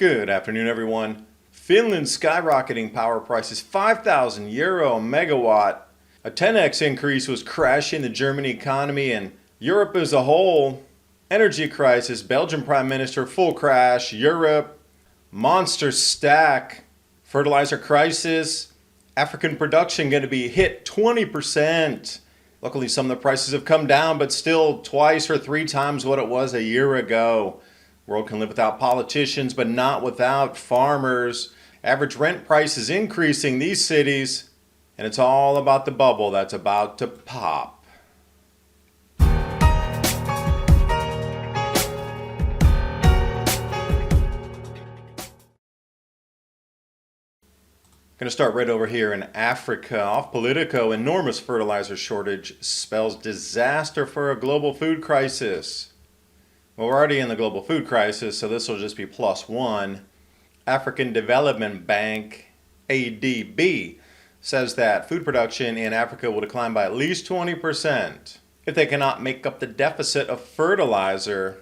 Good afternoon, everyone. Finland's skyrocketing power prices, 5,000 euro a megawatt. A 10x increase was crashing the German economy and Europe as a whole. Energy crisis, Belgian Prime Minister, full crash. Europe, monster stack. Fertilizer crisis, African production going to be hit 20%. Luckily, some of the prices have come down, but still twice or three times what it was a year ago. World can live without politicians, but not without farmers. Average rent prices increasing these cities, and it's all about the bubble that's about to pop. Going to start right over here in Africa. Off Politico, enormous fertilizer shortage spells disaster for a global food crisis. Well, we're already in the global food crisis, so this will just be +1. African Development Bank, ADB, says that food production in Africa will decline by at least 20% if they cannot make up the deficit of fertilizer.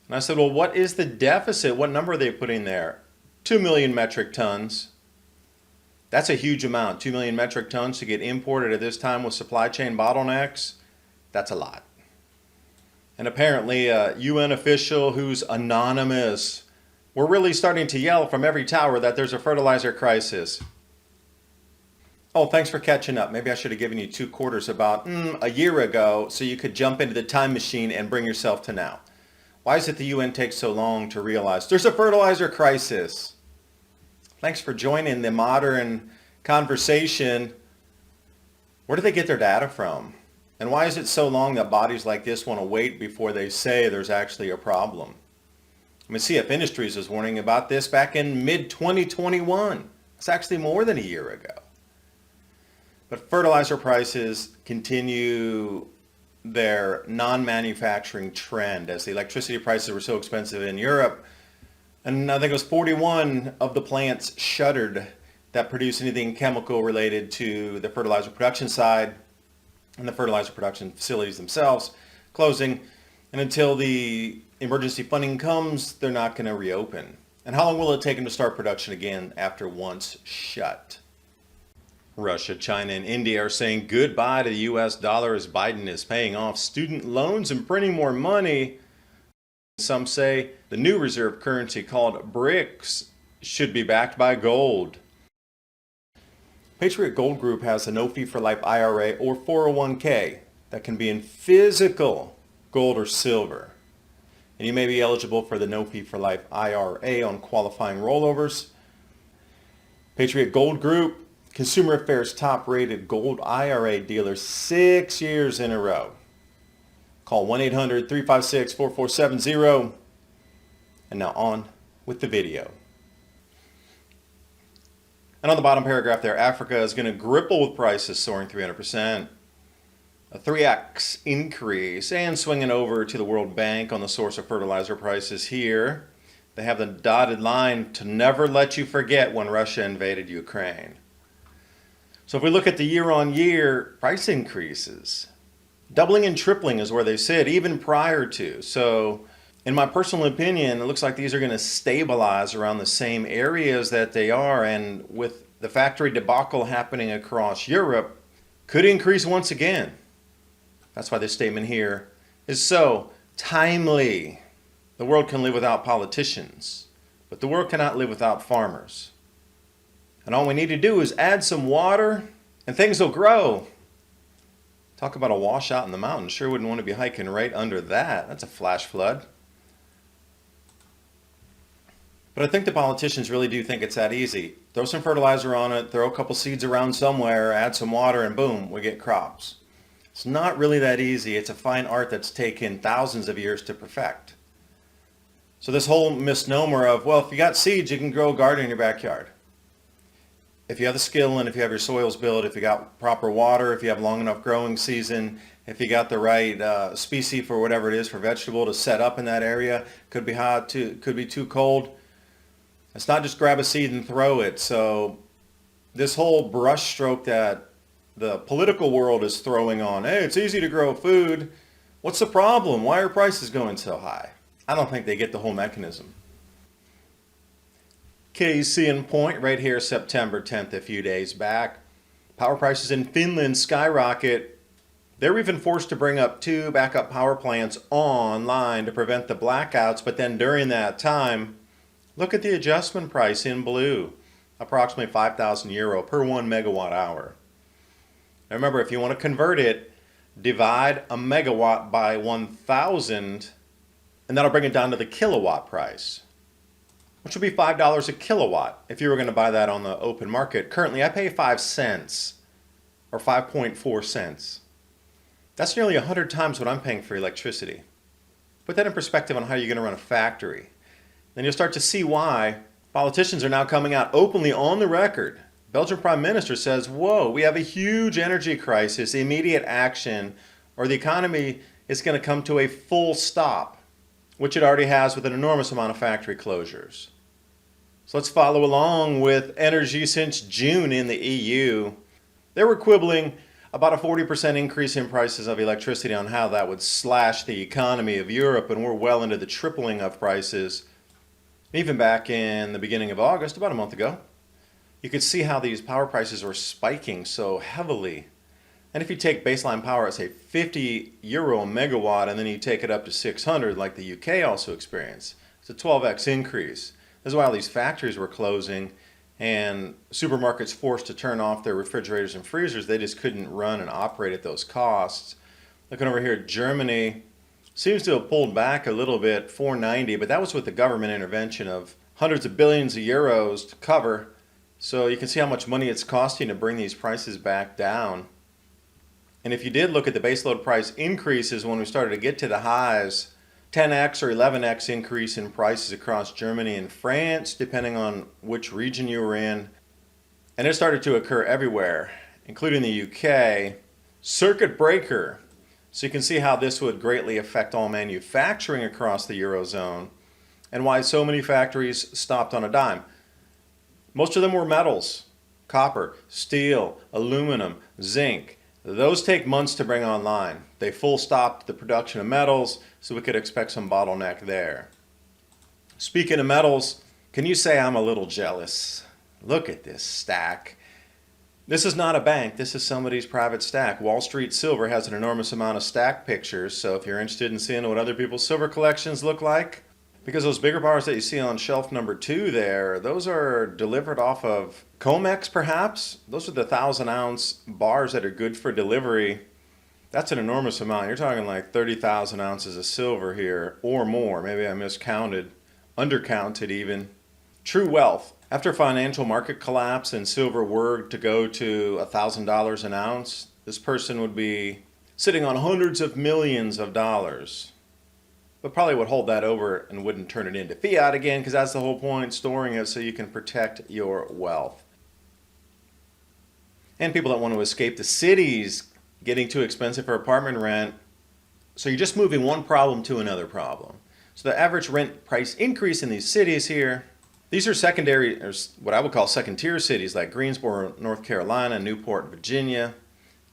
And I said, well, what is the deficit? What number are they putting there? 2 million metric tons. That's a huge amount. 2 million metric tons to get imported at this time with supply chain bottlenecks. That's a lot. And apparently a UN official who's anonymous, we're really starting to yell from every tower that there's a fertilizer crisis. Oh, thanks for catching up. Maybe I should have given you 2 quarters about a year ago so you could jump into the time machine and bring yourself to now. Why is it the UN takes so long to realize there's a fertilizer crisis? Thanks for joining the modern conversation. Where do they get their data from? And why is it so long that bodies like this want to wait before they say there's actually a problem? I mean, CF Industries was warning about this back in mid-2021. It's actually more than a year ago. But fertilizer prices continue their non-manufacturing trend as the electricity prices were so expensive in Europe. And I think it was 41 of the plants shuttered that produce anything chemical related to the fertilizer production side, and the fertilizer production facilities themselves closing. And until the emergency funding comes, they're not going to reopen. And how long will it take them to start production again after once shut? Russia, China, and India are saying goodbye to the US dollar as Biden is paying off student loans and printing more money. Some say the new reserve currency called BRICS should be backed by gold. Patriot Gold Group has a no-fee-for-life IRA or 401k that can be in physical gold or silver. And you may be eligible for the no-fee-for-life IRA on qualifying rollovers. Patriot Gold Group, Consumer Affairs top-rated gold IRA dealer 6 years in a row. Call 1-800-356-4470. And now on with the video. And on the bottom paragraph there, Africa is going to grapple with prices soaring 300%. A 3x increase, and swinging over to the World Bank on the source of fertilizer prices here. They have the dotted line to never let you forget when Russia invaded Ukraine. So if we look at the year-on-year price increases, doubling and tripling is where they sit, even prior to. So in my personal opinion, it looks like these are going to stabilize around the same areas that they are, and with the factory debacle happening across Europe, could increase once again. That's why this statement here is so timely. The world can live without politicians, but the world cannot live without farmers. And all we need to do is add some water and things will grow. Talk about a washout in the mountains. Sure wouldn't want to be hiking right under that. That's a flash flood. But I think the politicians really do think it's that easy. Throw some fertilizer on it, throw a couple seeds around somewhere, add some water, and boom, we get crops. It's not really that easy. It's a fine art that's taken thousands of years to perfect. So this whole misnomer of, well, if you got seeds, you can grow a garden in your backyard. If you have the skill and if you have your soils built, if you got proper water, if you have long enough growing season, if you got the right species for whatever it is for vegetable to set up in that area, could be hot, could be too cold. It's not just grab a seed and throw it. So this whole brush stroke that the political world is throwing on, hey, it's easy to grow food. What's the problem? Why are prices going so high? I don't think they get the whole mechanism. Case in point, right here, September 10th, a few days back. Power prices in Finland skyrocket. They were even forced to bring up 2 backup power plants online to prevent the blackouts, but then during that time, look at the adjustment price in blue, approximately €5,000 per 1 megawatt hour. Now remember, if you want to convert it, divide a megawatt by 1,000, and that'll bring it down to the kilowatt price, which would be $5 a kilowatt if you were going to buy that on the open market. Currently, I pay 5 cents or 5.4 cents. That's nearly 100 times what I'm paying for electricity. Put that in perspective on how you're going to run a factory. Then you'll start to see why politicians are now coming out openly on the record. Belgian Prime Minister says, whoa, we have a huge energy crisis, immediate action, or the economy is going to come to a full stop, which it already has with an enormous amount of factory closures. So let's follow along with energy since June in the EU. They were quibbling about a 40% increase in prices of electricity on how that would slash the economy of Europe, and we're well into the tripling of prices. Even back in the beginning of August, about a month ago, you could see how these power prices were spiking so heavily. And if you take baseline power at say €50 a megawatt and then you take it up to 600 like the UK also experienced, it's a 12x increase. This is why all these factories were closing and supermarkets forced to turn off their refrigerators and freezers. They just couldn't run and operate at those costs. Looking over here, Germany seems to have pulled back a little bit, 490, but that was with the government intervention of hundreds of billions of euros to cover. So you can see how much money it's costing to bring these prices back down. And if you did look at the baseload price increases when we started to get to the highs, 10x or 11x increase in prices across Germany and France, depending on which region you were in. And it started to occur everywhere, including the UK. Circuit breaker. So you can see how this would greatly affect all manufacturing across the Eurozone and why so many factories stopped on a dime. Most of them were metals, copper, steel, aluminum, zinc. Those take months to bring online. They full stopped the production of metals, so we could expect some bottleneck there. Speaking of metals, can you say I'm a little jealous? Look at this stack. This is not a bank, this is somebody's private stack. Wall Street Silver has an enormous amount of stack pictures, so if you're interested in seeing what other people's silver collections look like, because those bigger bars that you see on shelf number 2 there, those are delivered off of Comex perhaps. Those are the 1,000-ounce bars that are good for delivery. That's an enormous amount. You're talking like 30,000 ounces of silver here or more. Maybe I miscounted, undercounted even. True wealth. After financial market collapse and silver were to go to $1,000 an ounce, this person would be sitting on hundreds of millions of dollars. But probably would hold that over and wouldn't turn it into fiat again, because that's the whole point, storing it so you can protect your wealth. And people that want to escape the cities, getting too expensive for apartment rent. So you're just moving one problem to another problem. So the average rent price increase in these cities here, these are secondary, or what I would call second-tier cities like Greensboro, North Carolina, Newport, Virginia,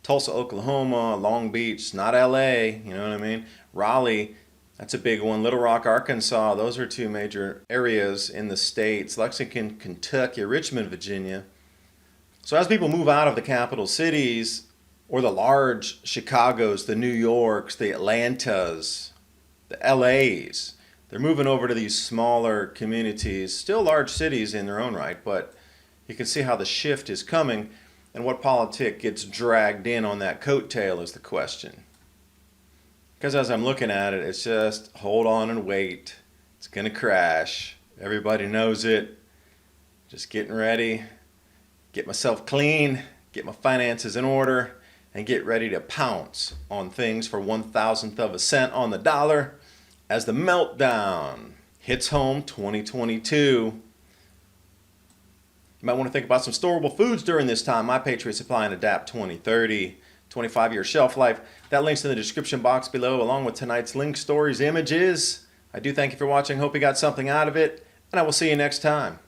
Tulsa, Oklahoma, Long Beach, not LA, you know what I mean? Raleigh, that's a big one. Little Rock, Arkansas, those are 2 major areas in the states. Lexington, Kentucky, Richmond, Virginia. So as people move out of the capital cities, or the large Chicagos, the New Yorks, the Atlantas, the LAs, they're moving over to these smaller communities, still large cities in their own right, but you can see how the shift is coming, and what politic gets dragged in on that coattail is the question. Because as I'm looking at it, it's just hold on and wait. It's going to crash. Everybody knows it. Just getting ready. Get myself clean. Get my finances in order. And get ready to pounce on things for 1,000th of a cent on the dollar as the meltdown hits home 2022. You might want to think about some storable foods during this time. My Patriot Supply and Adapt 2030. 25-year shelf life. That link's in the description box below, along with tonight's link, stories, images. I do thank you for watching. Hope you got something out of it, and I will see you next time.